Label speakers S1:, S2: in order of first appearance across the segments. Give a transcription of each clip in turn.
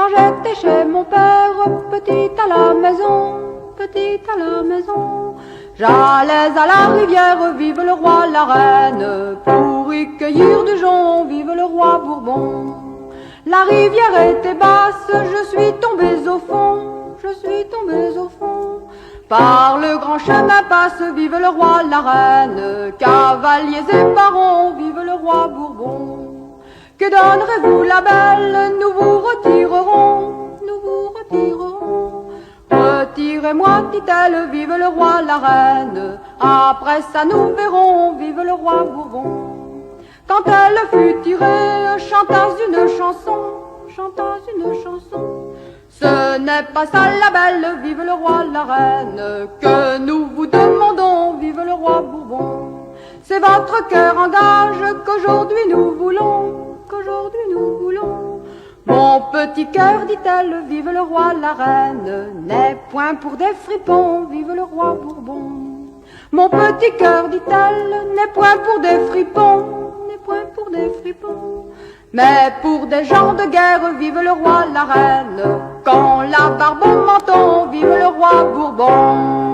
S1: Quand j'étais chez mon père, petite à la maison, petite à la maison, j'allais à la rivière, vive le roi, la reine, pour y cueillir du jonc, vive le roi Bourbon. La rivière était basse, je suis tombée au fond, je suis tombée au fond. Par le grand chemin passe, vive le roi, la reine, cavaliers et barons, vive le roi Bourbon. Que donnerez-vous la belle, nous vous retirerons, nous vous retirerons. Retirez-moi, dit-elle, vive le roi, la reine, après ça nous verrons, vive le roi Bourbon. Quand elle fut tirée, chanta une chanson, chanta une chanson. Ce n'est pas ça la belle, vive le roi, la reine, que nous vous demandons, vive le roi Bourbon. C'est votre cœur en gage qu'aujourd'hui nous voulons, qu'aujourd'hui nous voulons. Mon petit cœur, dit-elle, vive le roi, la reine, n'est point pour des fripons, vive le roi Bourbon. Mon petit cœur, dit-elle, n'est point pour des fripons, n'est point pour des fripons, mais pour des gens de guerre, vive le roi, la reine, quand la barbe au menton, vive le roi Bourbon.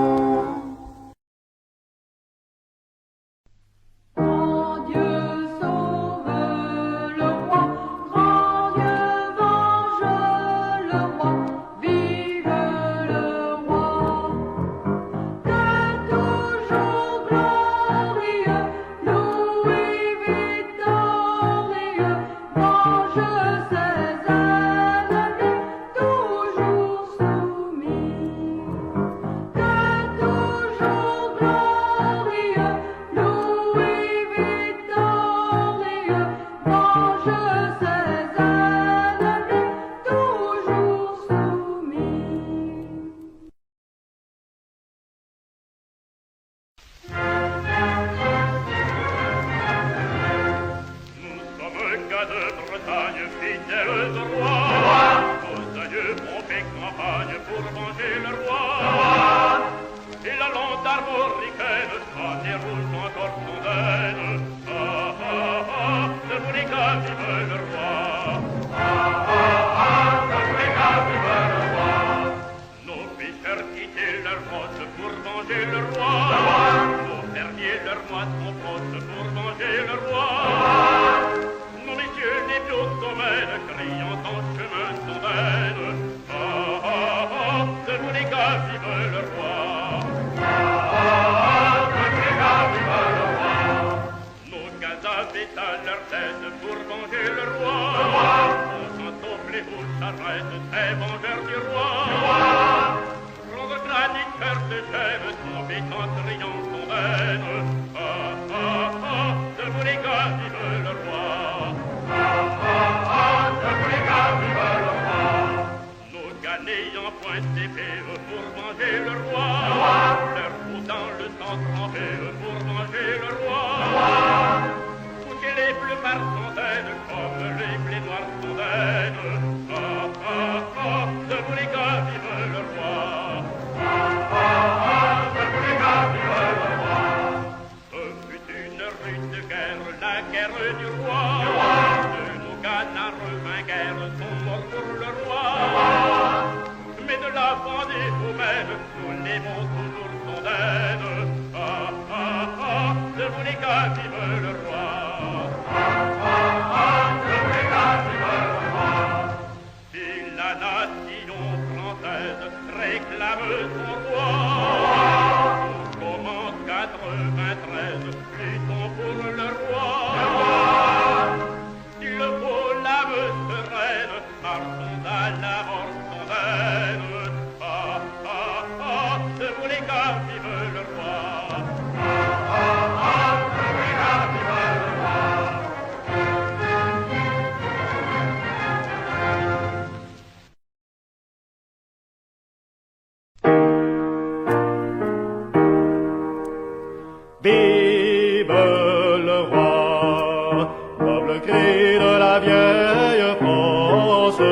S2: Vive le roi, noble cri de la vieille France,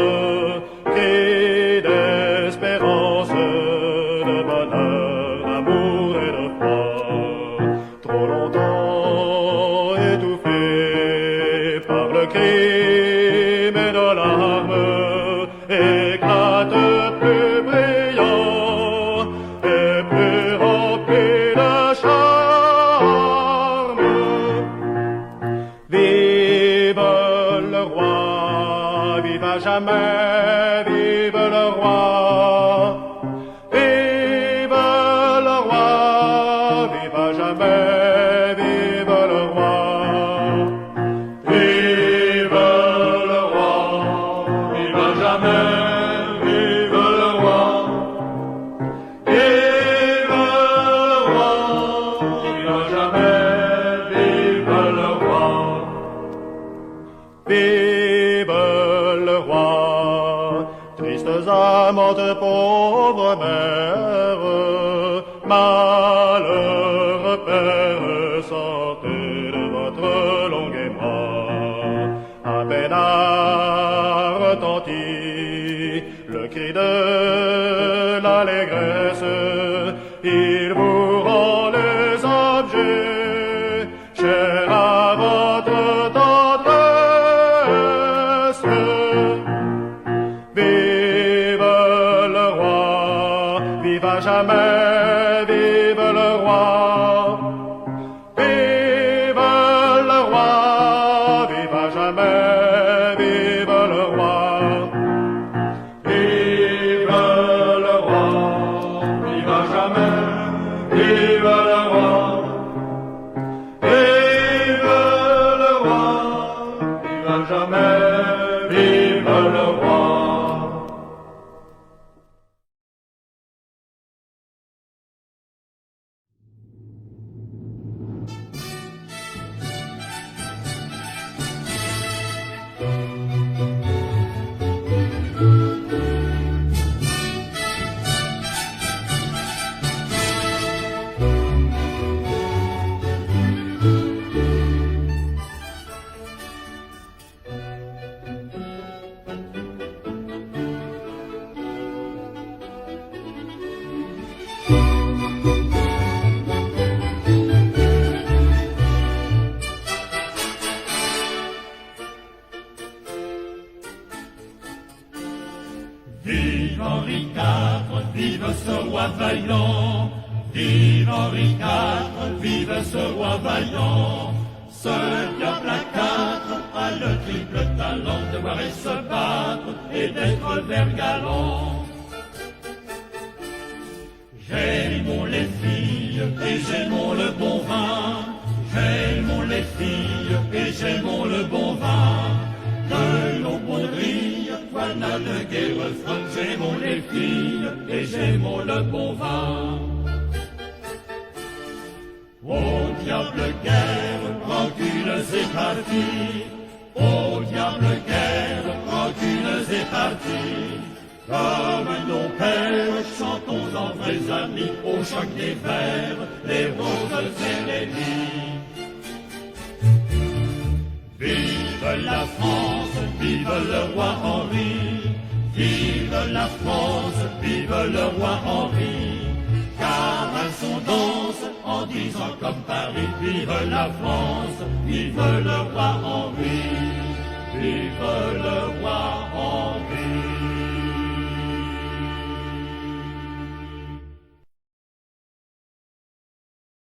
S2: cri d'espérance, de bonheur, d'amour et de foi. Trop longtemps étouffé par le crime et de l'arme, éclate plus brillant et plus rempli de charme. Vive le roi, vive à jamais, vive le roi. Vive le roi, vive à jamais, vive le roi. Vive le roi, vive à jamais, vive le roi. Vive le roi, vive à jamais, vive le roi. Vive le roi, tristes amantes, pauvres mères, malheureux pères, sortez de votre long émoi. À peine a retenti le cri de l'allégresse, il vous rend les objets chers à votre tendresse. Vive le roi, vive à jamais, vive le roi. Vive le roi, vive à jamais, vive le roi. Vive le roi, vive à jamais, vive le roi. Vive le roi, vive à jamais, vive le roi.
S3: Vive Henri IV, vive ce roi vaillant. Vive Henri IV, vive ce roi vaillant. Ce diable à quatre a le triple talent de voir et se battre et d'être vert galant. J'aimons les filles et j'aimons le bon vin. J'aimons les filles et j'aimons le bon vin. De nos bonneries, voilà le gai refrain. J'aimons les filles et j'aimons le bon vin. Au diable guerre, rancunes et parties. Au diable guerre, rancunes et parties. Comme nos pères, chantons en vrais amis. Au choc des vers, les roses et les lys. Vive la France, vive le roi Henri. Vive la France, vive le roi Henri. Car à son danse, en disant comme Paris, vive la France, vive le roi Henri. Vive le roi Henri.